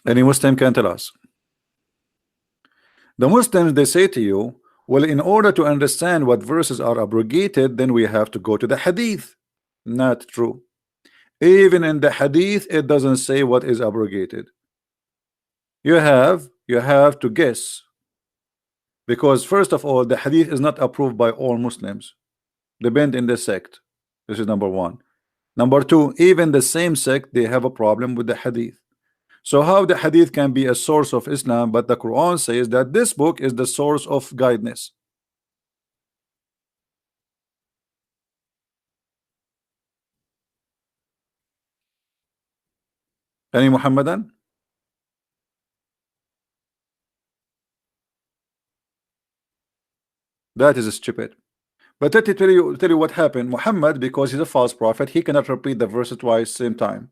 Any Muslim can tell us. The Muslims, they say to you, well, in order to understand what verses are abrogated, then we have to go to the hadith. Not true. Even in the hadith, it doesn't say what is abrogated. You have to guess, because first of all, the hadith is not approved by all Muslims. Depend in the sect. This is number one. Number two, even the same sect, they have a problem with the hadith. So how the hadith can be a source of Islam, but the Quran says that this book is the source of guidance? Any Muhammadan? That is stupid. But let me tell you what happened. Muhammad, because he's a false prophet, he cannot repeat the verse twice same time.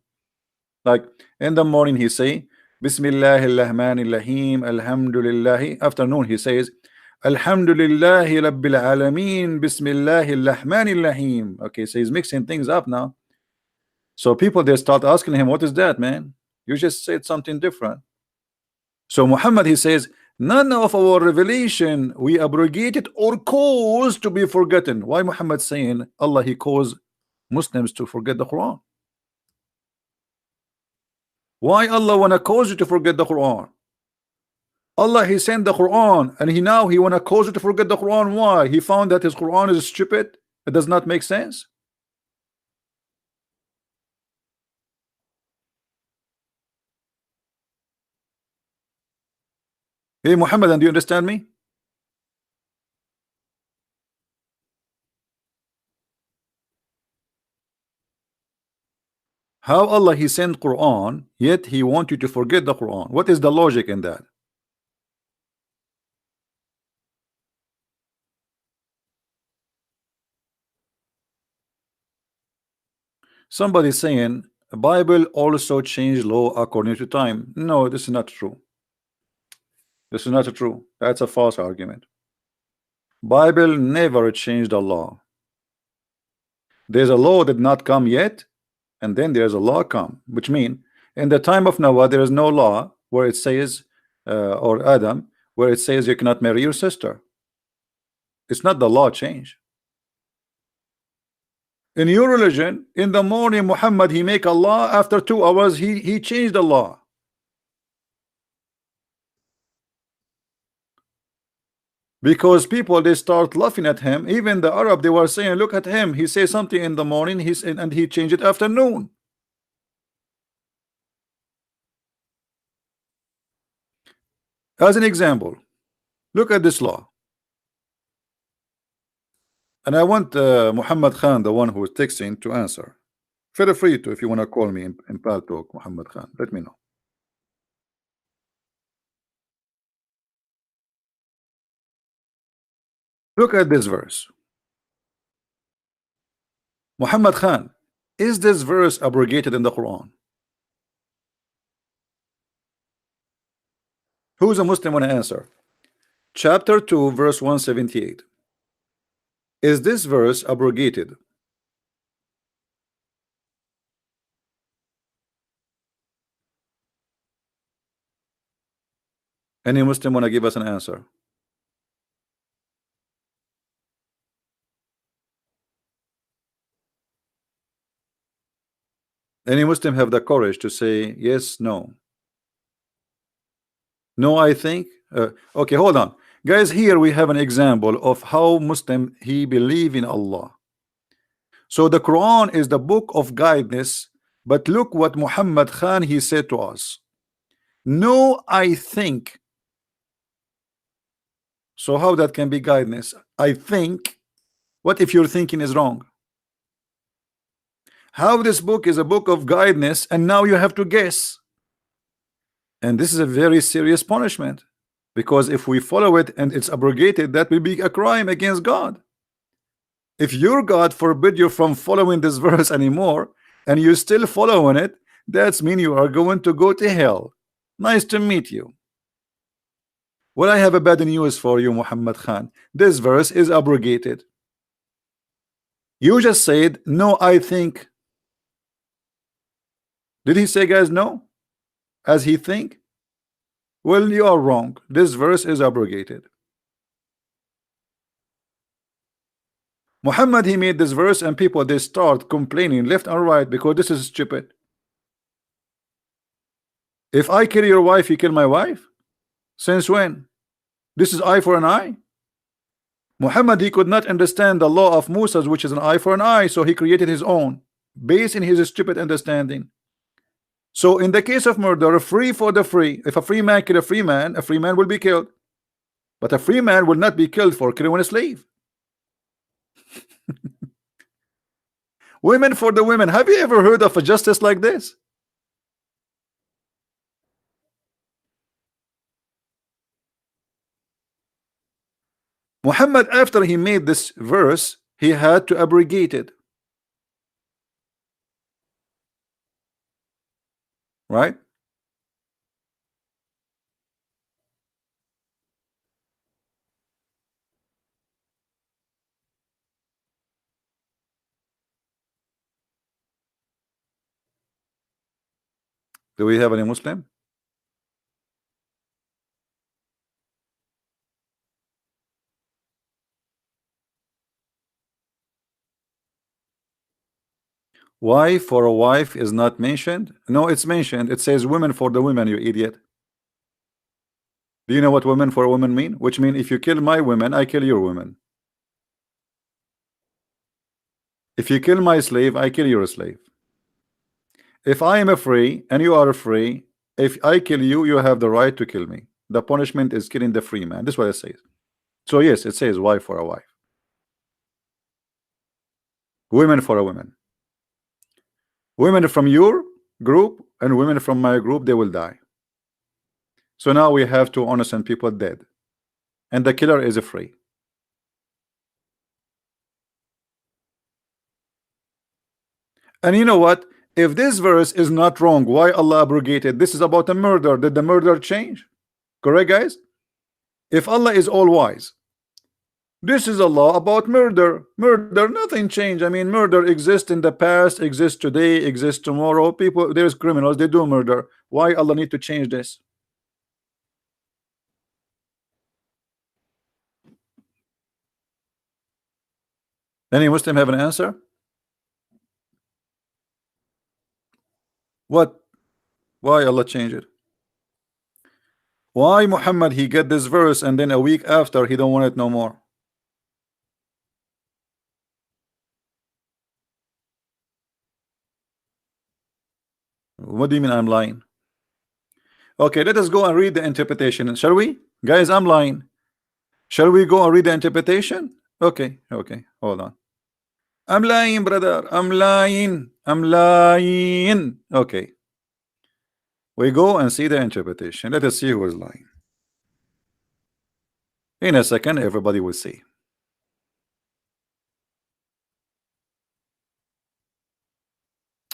Like in the morning he say Bismillahirrahmanirrahim, Alhamdulillah. Afternoon he says Alhamdulillahi Rabbil Alameen, Bismillahirrahmanirrahim. Okay, so he's mixing things up now. So people, they start asking him, what is that, man? You just said something different. So Muhammad, he says, none of our revelation we abrogated or caused to be forgotten. Why Muhammad saying Allah, he caused Muslims to forget the Quran? Why Allah wanna cause you to forget the Quran? Allah, he sent the Quran, and he wanna cause you to forget the Quran. Why? He found that his Quran is stupid. It does not make sense. Hey Muhammad, and do you understand me? How Allah, he sent Quran, yet he want you to forget the Quran? What is the logic in that? Somebody saying the Bible also changed law according to time. No, this is not true. This is not true. That's a false argument. Bible never changed the law. There's a law that not come yet, and then there's a law come, which mean in the time of Noah there is no law where it says or Adam, where it says you cannot marry your sister. It's not the law change. In your religion, in the morning Muhammad, he make a law, after 2 hours he changed the law. Because people, they start laughing at him. Even the Arab, they were saying, look at him, he says something in the morning, and he changed it afternoon. As an example, look at this law. And I want Muhammad Khan, the one who is texting, to answer. Feel free to, if you want to call me in Pal Talk, Muhammad Khan, let me know. Look at this verse. Muhammad Khan, is this verse abrogated in the Quran? Who's a Muslim want to answer? Chapter 2, verse 178. Is this verse abrogated? Any Muslim want to give us an answer? Any Muslim have the courage to say yes, no? No, I think. Okay, hold on. Guys, here we have an example of how Muslim, he believe in Allah. So the Quran is the book of guidance, but look what Muhammad Khan, he said to us. No, I think. So how that can be guidance? I think. What if your thinking is wrong? How this book is a book of guidance, and now you have to guess? And this is a very serious punishment, because if we follow it and it's abrogated, that will be a crime against God. If your God forbid you from following this verse anymore, and you still following it, that's mean you are going to go to hell. Nice to meet you. Well, I have a bad news for you, Muhammad Khan. This verse is abrogated. You just said, no, I think. Did he say, guys, no? As he think? Well, you are wrong. This verse is abrogated. Muhammad, he made this verse, and people, they start complaining left and right because this is stupid. If I kill your wife, you kill my wife? Since when? This is eye for an eye. Muhammad, he could not understand the law of Musa, which is an eye for an eye, so he created his own based in his stupid understanding. So in the case of murder, free for the free. If a free man kill a free man will be killed. But a free man will not be killed for killing a slave. Women for the women. Have you ever heard of a justice like this? Muhammad, after he made this verse, he had to abrogate it. Right? Do we have any Muslim? Wife for a wife is not mentioned. No, it's mentioned. It says women for the women, you idiot. Do you know what women for a woman mean? Which mean if you kill my women, I kill your women. If you kill my slave, I kill your slave. If I am a free and you are a free, if I kill you, you have the right to kill me. The punishment is killing the free man. This is what it says. So yes, it says wife for a wife. Women for a woman. Women from your group and women from my group, they will die. So now we have two innocent people dead. And the killer is free. And you know what? If this verse is not wrong, why Allah abrogated? This is about a murder. Did the murder change? Correct, guys? If Allah is all wise, this is a law about murder. Murder, nothing changed. I mean, murder exists in the past, exists today, exists tomorrow. People, there's criminals, they do murder. Why Allah need to change this? Any Muslim have an answer? What? Why Allah changed it? Why Muhammad he get this verse and then a week after he don't want it no more? What do you mean I'm lying? Okay, let us go and read the interpretation. Shall we? Guys, I'm lying. Shall we go and read the interpretation? Okay, okay, hold on. I'm lying, brother. I'm lying. I'm lying. Okay. We go and see the interpretation. Let us see who is lying. In a second, everybody will see.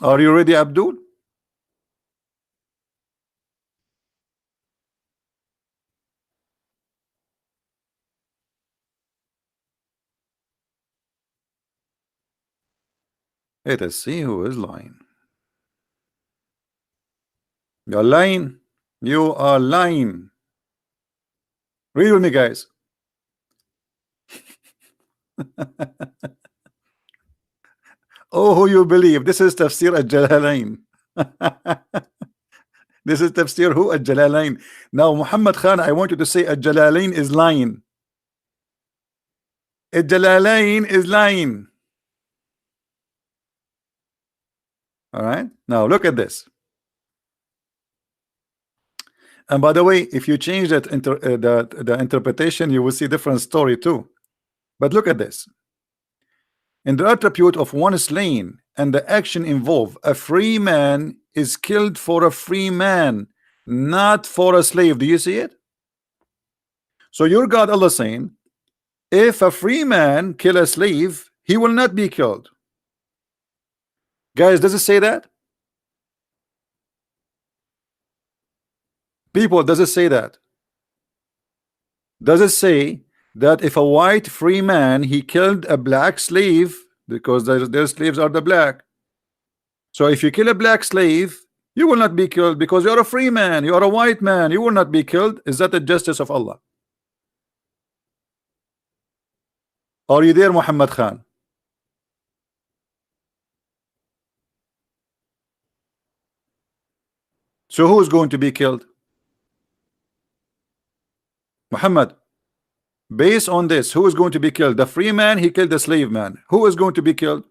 Are you ready, Abdul? Let us see who is lying. You're lying. You are lying. Read with me, guys. Oh, who you believe? This is Tafsir al-Jalalain. This is Tafsir who? Al-Jalalain. Now, Muhammad Khan, I want you to say al-Jalalain is lying. Al-Jalalain is lying. All right. Now, look at this. And by the way, if you change that the interpretation, you will see different story too. But look at this. In the attribute of one slain and the action involved, a free man is killed for a free man, not for a slave. Do you see it? So your God Allah saying, if a free man kill a slave, he will not be killed. Guys, does it say that? People, does it say that? Does it say that if a white free man he killed a black slave, because their slaves are the black, so if you kill a black slave, You will not be killed because you are a free man, you are a white man, you will not be killed. Is that the justice of Allah? Are you there, Muhammad Khan? So who is going to be killed? Muhammad, based on this, who is going to be killed? The free man, he killed the slave man. Who is going to be killed?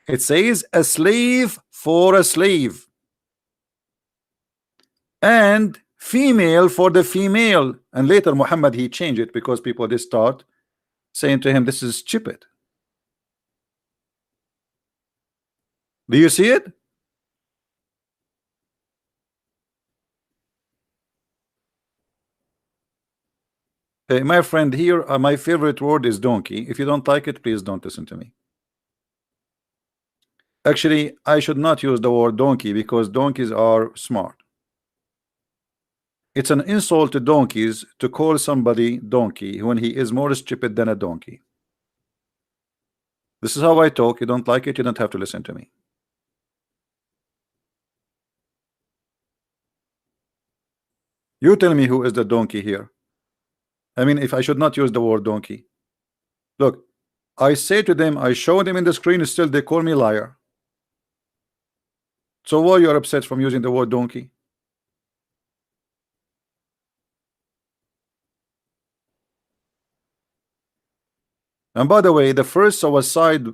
It says a slave for a slave, and female for the female. And later Muhammad, he changed it because people, they start saying to him, this is stupid. Do you see it? Hey, my friend, here my favorite word is donkey. If you don't like it, please don't listen to me. Actually, I should not use the word donkey because donkeys are smart. It's an insult to donkeys to call somebody donkey when he is more stupid than a donkey. This is how I talk. You don't like it, you don't have to listen to me. You tell me who is the donkey here. I mean, if I should not use the word donkey. Look, I say to them, I show them in the screen, still they call me liar. So why you are upset from using the word donkey? And by the way, the first suicide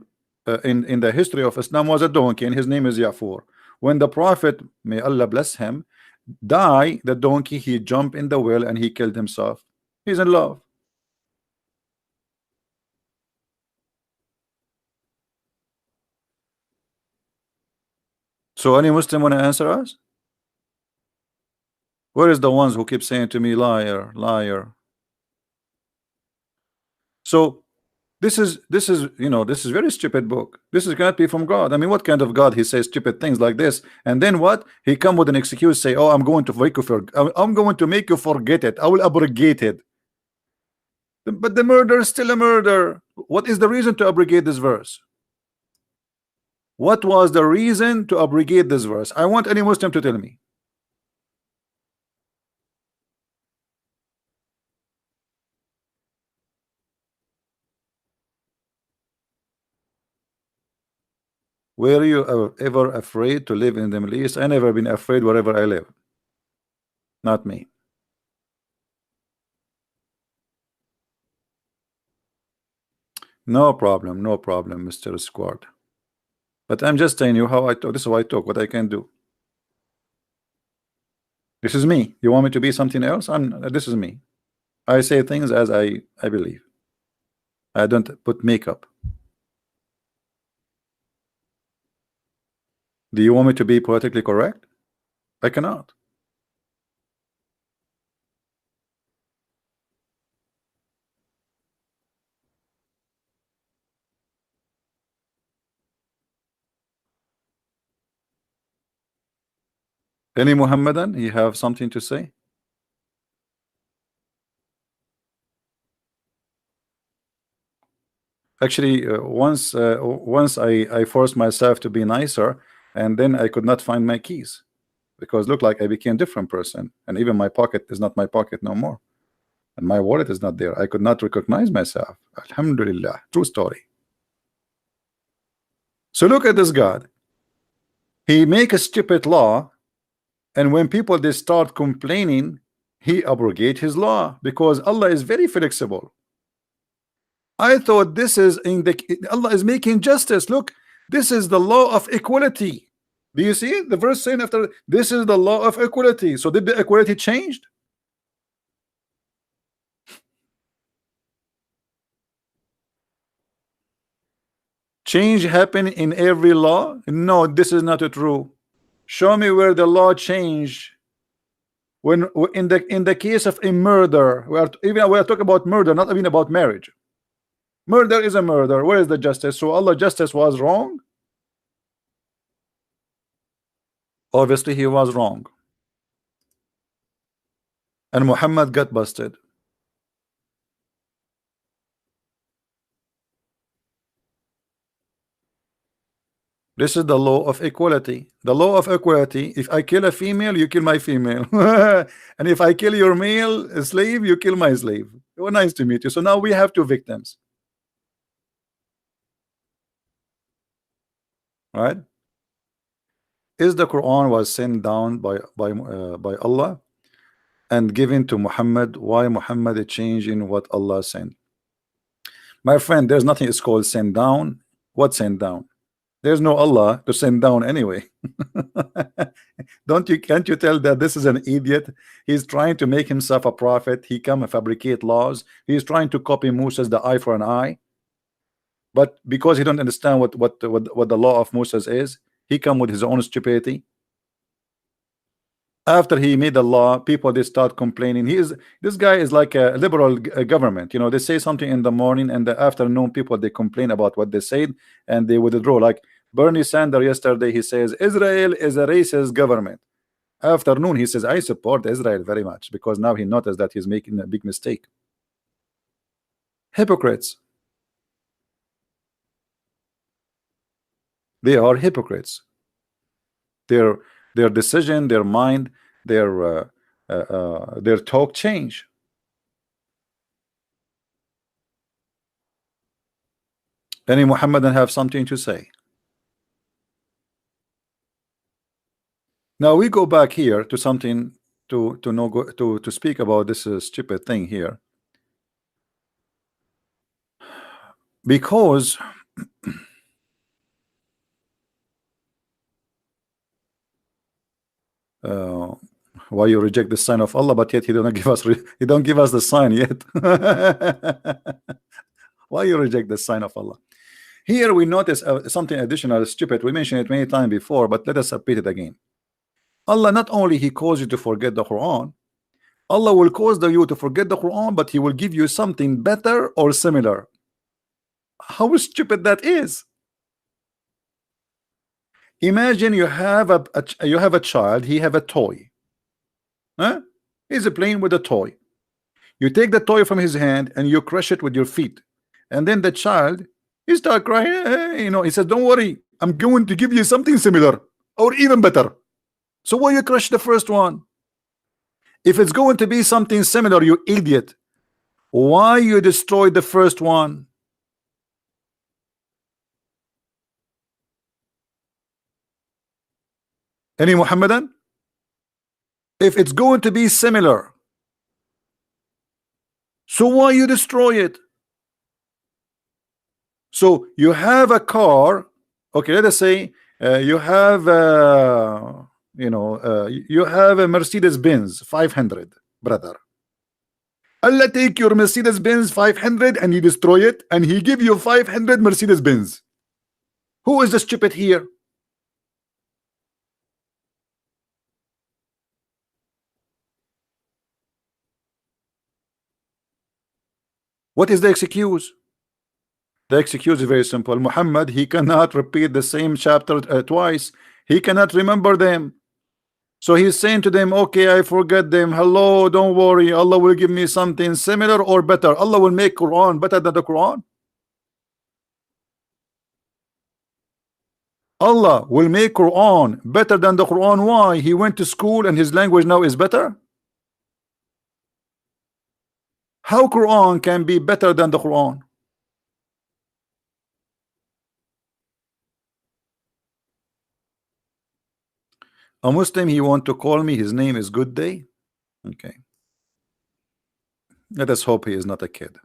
in the history of Islam was a donkey, and his name is Yafur. When the Prophet, may Allah bless him, died, the donkey, he jumped in the well and he killed himself. He's in love. So any Muslim want to answer us? Where is the ones who keep saying to me, liar, liar? So this is you know, this is very stupid book. This is cannot be from God. I mean, what kind of God he says stupid things like this, and then what he come with an excuse, say, oh, I'm going to make you I'm going to make you forget it, I will abrogate it. But the murder is still a murder. What is the reason to abrogate this verse? What was the reason to abrogate this verse? I want any Muslim to tell me. Were you ever afraid to live in the Middle East? I never been afraid wherever I live. Not me. No problem, no problem, Mr. Squad. But I'm just telling you how I talk. This is how I talk, what I can do. This is me. You want me to be something else? This is me. I say things as I believe. I don't put makeup. Do you want me to be politically correct? I cannot. Any Muhammadan, you have something to say? Actually, once I forced myself to be nicer, and then I could not find my keys because looked like I became a different person, and even my pocket is not my pocket no more, and my wallet is not there. I could not recognize myself. Alhamdulillah, true story. So look at this God. He make a stupid law, and when people they start complaining, he abrogate his law because Allah is very flexible. I thought this is in the Allah is making justice. Look, this is the law of equality. Do you see the verse saying after this is the law of equality? So did the equality changed? Change happen in every law? No, this is not true. Show me where the law changed. When in the case of a murder, we are talking about murder, not even about marriage. Murder is a murder. Where is the justice? So Allah justice was wrong? Obviously he was wrong. And Muhammad got busted. This is the law of equality. The law of equality: if I kill a female, you kill my female. And if I kill your male slave, you kill my slave. Well, nice to meet you. So now we have two victims. Right? Is the Quran was sent down by Allah and given to Muhammad? Why Muhammad is changing what Allah sent? My friend, there's nothing is called send down. What send down? There's no Allah to send down anyway. Can't you tell that this is an idiot? He's trying to make himself a prophet. He come and fabricate laws. He's trying to copy Moses, the eye for an eye. But because he don't understand what the law of Moses is, he come with his own stupidity. After he made the law, people they start complaining. This guy is like a liberal government. You know, they say something in the morning, and the afternoon people they complain about what they said and they withdraw. Like Bernie Sanders yesterday, he says Israel is a racist government. Afternoon he says I support Israel very much, because now he noticed that he's making a big mistake. Hypocrites. They are hypocrites. Their decision, their mind, their talk change. Any Muhammadan have something to say? Now we go back here to something to speak about this stupid thing here, because why you reject the sign of Allah, but yet he don't give us he don't give us the sign yet. Why you reject the sign of Allah? Here we notice something additional stupid. We mentioned it many times before, but let us repeat it again. Allah not only he calls you to forget the Quran, Allah will cause you to forget the Quran, but he will give you something better or similar. How stupid that is. Imagine you have a child, he have a toy. Huh? He's playing with a toy. You take the toy from his hand and you crush it with your feet, and then the child he start crying. You know, he says, "Don't worry, I'm going to give you something similar or even better." So why you crush the first one? If it's going to be something similar, you idiot, why you destroy the first one? Any Muhammadan? If it's going to be similar, so why you destroy it? So you have a car, okay, let us say you have you have a Mercedes-Benz 500, brother. Allah take your Mercedes-Benz 500 and he destroy it, and he give you 500 Mercedes-Benz. Who is the stupid here? What is the excuse? The excuse is very simple. Muhammad, he cannot repeat the same chapter twice. He cannot remember them. So he's saying to them, okay, I forget them. Hello, don't worry. Allah will give me something similar or better. Allah will make Quran better than the Quran. Allah will make Quran better than the Quran. Why? He went to school and his language now is better. How Quran can be better than the Quran? A Muslim, he want to call me, his name is Good Day. Okay, let us hope he is not a kid.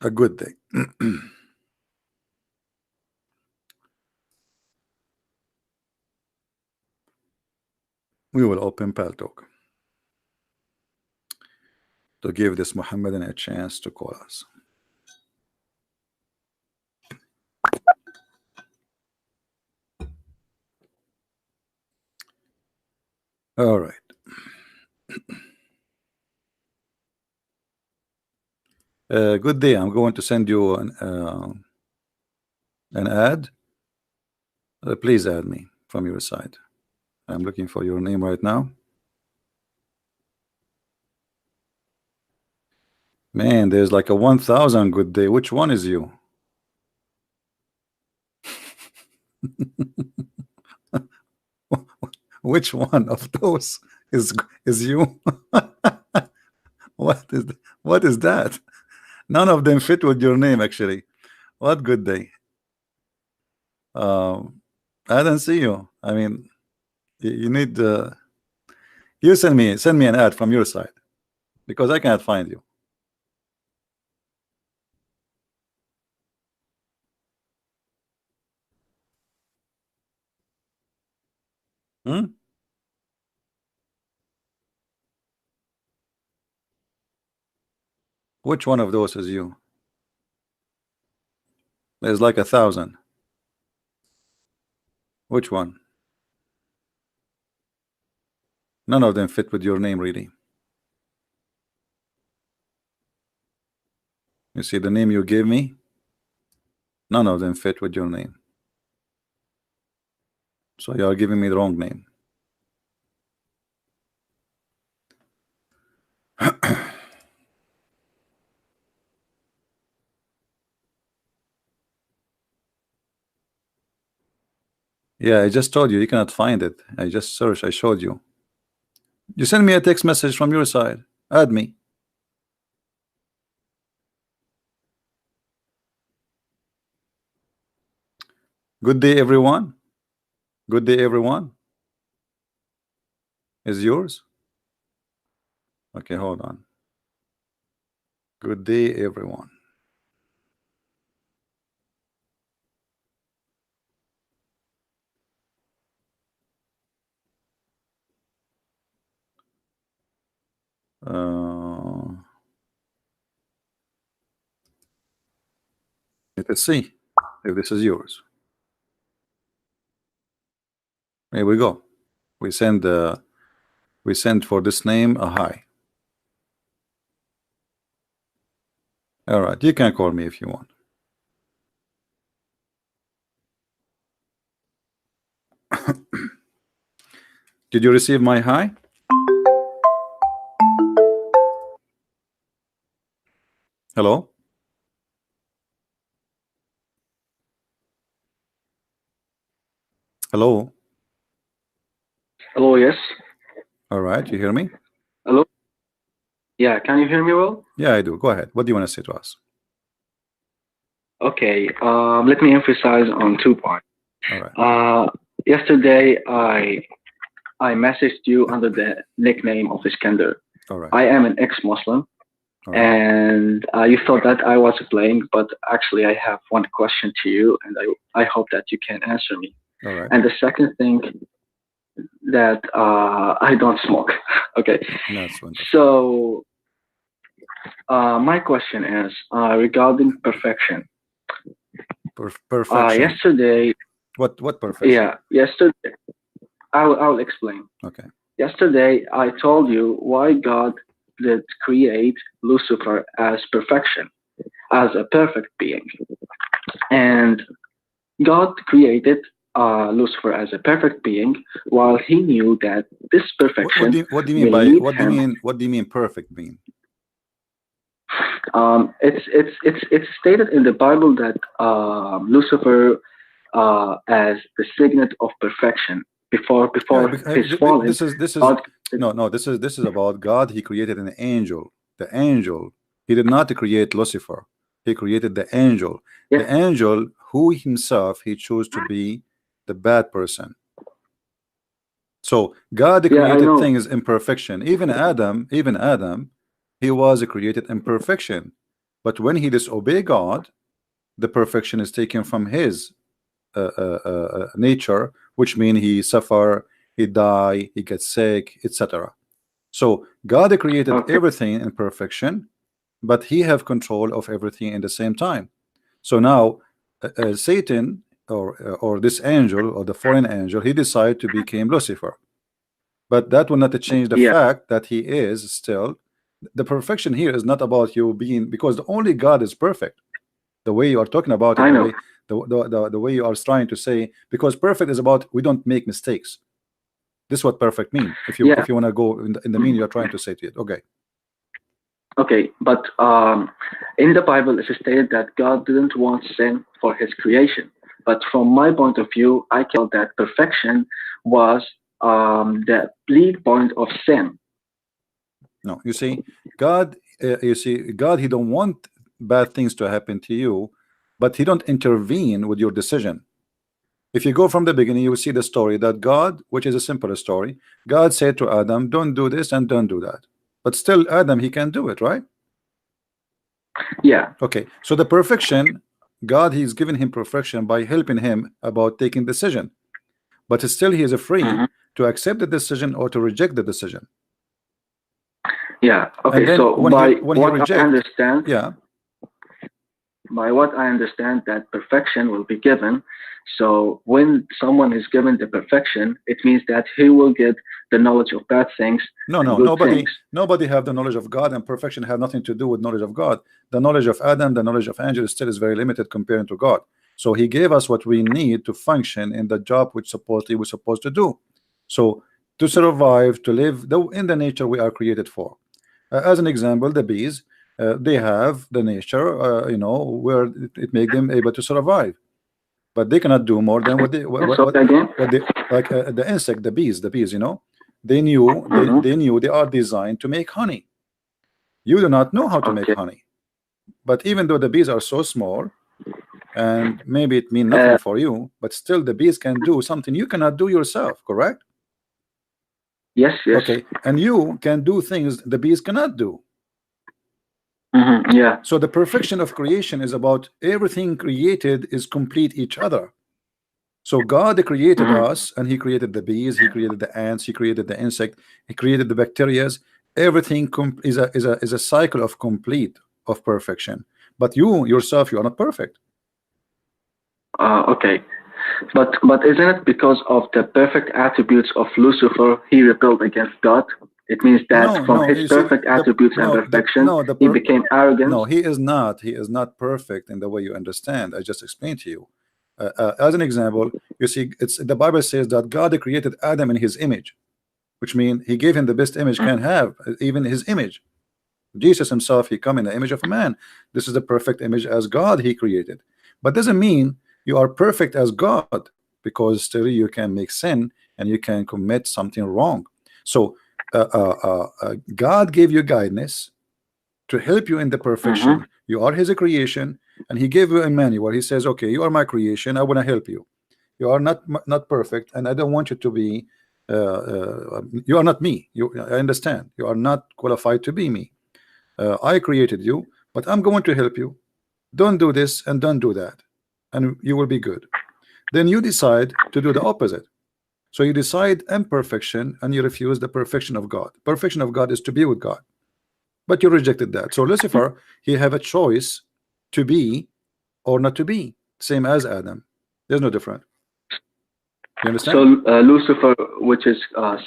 A good day. We will open Paltalk to give this Muhammadan a chance to call us. All right. Good day. I'm going to send you an ad. Please add me from your side. I'm looking for your name right now. Man, there's like a 1,000 good day. Which one is you? Which one of those is you? What is that? None of them fit with your name, actually. What good day. I don't see you. I mean, you need you send me an ad from your side, because I can't find you. Hmm? Which one of those is you? There's like 1,000. Which one? None of them fit with your name, really. You see the name you gave me? None of them fit with your name. So you are giving me the wrong name. Yeah, I just told you, you cannot find it. I just searched, I showed you. You send me a text message from your side. Add me. Good day, everyone. Good day, everyone. Is yours? Okay, hold on. Good day, everyone. Let's see if this is yours. Here we go. We send for this name a hi. All right, you can call me if you want. Did you receive my hi? Hello? Hello? Hello, yes. All right, you hear me? Hello? Yeah, can you hear me well? Yeah, I do. Go ahead. What do you want to say to us? Okay, let me emphasize on 2 points. All right. Yesterday, I messaged you under the nickname of Iskender. All right. I am an ex-Muslim, All right. and you thought that I was playing, but actually I have one question to you, and I hope that you can answer me. All right. And the second thing, that I don't smoke. Okay. That's wonderful. So my question is regarding perfection. Perfection. Yesterday. What perfection? Yeah, yesterday. I'll explain. Okay. Yesterday, I told you why God did create Lucifer as perfection, as a perfect being, and God created Lucifer as a perfect being, while He knew that this perfection What do you mean will by lead what do you him. mean what do you mean perfect being? It's stated in the Bible that Lucifer as the signet of perfection before his falling. This is God, no, this is about God. He created an angel. The angel. He did not create Lucifer. He created the angel. yeah, The angel who himself he chose to be the bad person. So God yeah, I created know. things in perfection. Even Adam, he was created in perfection. But when he disobeyed God, the perfection is taken from his nature, which means he suffer, he die, he gets sick, etc. So God created Okay. everything in perfection, but he have control of everything in the same time. So now Satan or this angel or the fallen angel, he decided to become Lucifer, but that will not change the Yeah, fact that he is still the perfection. Here is not about you being, because the only God is perfect. The way you are talking about it, I know. the way you are trying to say, because perfect is about we don't make mistakes. This is what perfect mean. If you Yeah. want to go in the meaning you're trying to say to it. Okay. Okay, but in the Bible, it's stated that God didn't want sin for His creation. But from my point of view, I feel that perfection was the lead point of sin. No, you see, God, God, He don't want bad things to happen to you, but He don't intervene with your decision. If you go from the beginning, you will see the story that God, which is a simple story, God said to Adam, don't do this and don't do that. But still, Adam, he can do it, right? Yeah. Okay, so the perfection, God, He's given him perfection by helping him about taking decision. But still, he is free Hmm. to accept the decision or to reject the decision. Yeah. And Okay. then So when he reject, yeah, by what I understand, that perfection will be given. So when someone is given the perfection, it means that he will get the knowledge of bad things no, and no, good things. nobody have the knowledge of God, and perfection have nothing to do with knowledge of God. The knowledge of Adam, the knowledge of angels still is very limited compared to God. So He gave us what we need to function in the job which supposedly we're supposed to do. So to survive, to live in the nature we are created for. As an example, the bees, they have the nature, where it make them able to survive, but they cannot do more than what they So again. what they like. The insect, the bees, they knew Hmm. they knew they are designed to make honey. You do not know how to make Okay. honey, but even though the bees are so small and maybe it mean Uh, nothing for you, but still the bees can do something you cannot do yourself, correct? yes. Yes. Okay, and you can do things the bees cannot do. Hmm. Yeah. So the perfection of creation is about everything created is complete each other. So God created Hmm. us, and He created the bees, He created the ants, He created the insect, He created the bacteria. Everything is a cycle of complete of perfection. But you yourself, you are not perfect. Okay. But isn't it because of the perfect attributes of Lucifer he rebelled against God? It means that No, from no. his You see, perfect attributes and perfection, he became arrogant. no. He is not. He is not perfect in the way you understand. I just explained to you. As an example, you see, it's the Bible says that God created Adam in His image, which means He gave him the best image can have, even His image. Jesus Himself, He come in the image of a man. This is the perfect image as God He created, but doesn't mean you are perfect as God, because still you can make sin and you can commit something wrong. So God gave you guidance to help you in the Hmm. perfection. You are His creation, and He gave you a manual. He says, okay, you are my creation, I want to help you. You are not perfect, and I don't want you to be you are not me. I understand you are not qualified to be me. I created you, but I'm going to help you. Don't do this and don't do that, and you will be good. Then you decide to do the opposite. So you decide imperfection and you refuse the perfection of God. Perfection of God is to be with God, but you rejected that. So Lucifer, he have a choice to be or not to be, same as Adam. There's no different. You understand? So Lucifer, which is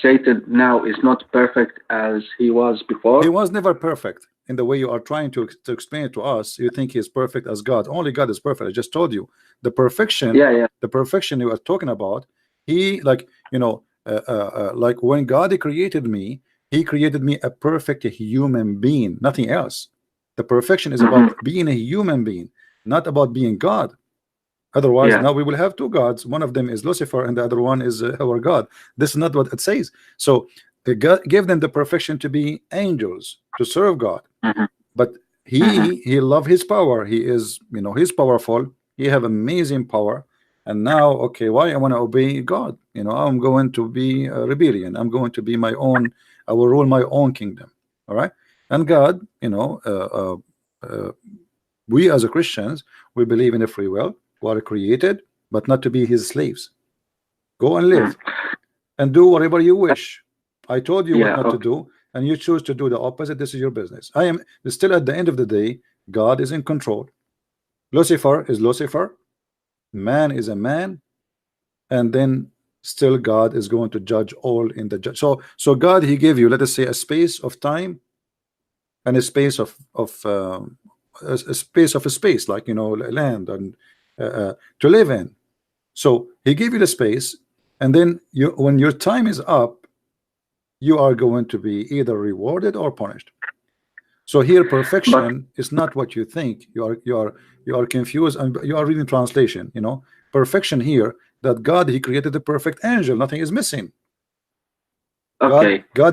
Satan now, is not perfect as he was He before. was never perfect in the way you are trying to explain it to us. You think he is perfect as God. Only God is perfect. I just told you the perfection, Yeah, yeah. the perfection you are talking about. He, like, like when God created me, He created me a perfect human being, nothing else. The perfection is Hmm. about being a human being, not about being God. Otherwise, Yeah. now we will have two gods. One of them is Lucifer, and the other one is our God. This is not what it says. So God gave them the perfection to be angels, to serve God. Hmm. But Hmm. he love his power. He is, he's powerful. He have amazing power. And now, okay, why I want to obey God? I'm going to be a rebellion. I'm going to be my own. I will rule my own kingdom. All right. And God, uh, we as a Christians, we believe in a free will. We are created, but not to be His slaves. Go and Hmm. live and do whatever you wish. I told you what Yeah. not to Okay. do, and you choose to do the opposite. This is your business. I am still, at the end of the day, God is in control. Lucifer is Lucifer, man is a man, and then still God is going to judge all in the judge. So God, He gave you, let us say, a space of time and a space of a space of a space, like land and to live in. So He gave you the space, and then when your time is up, you are going to be either rewarded or punished. So here, But perfection is not what you think. You are confused, and you are reading translation. perfection here, that God, he created a perfect angel, nothing is missing. Okay. God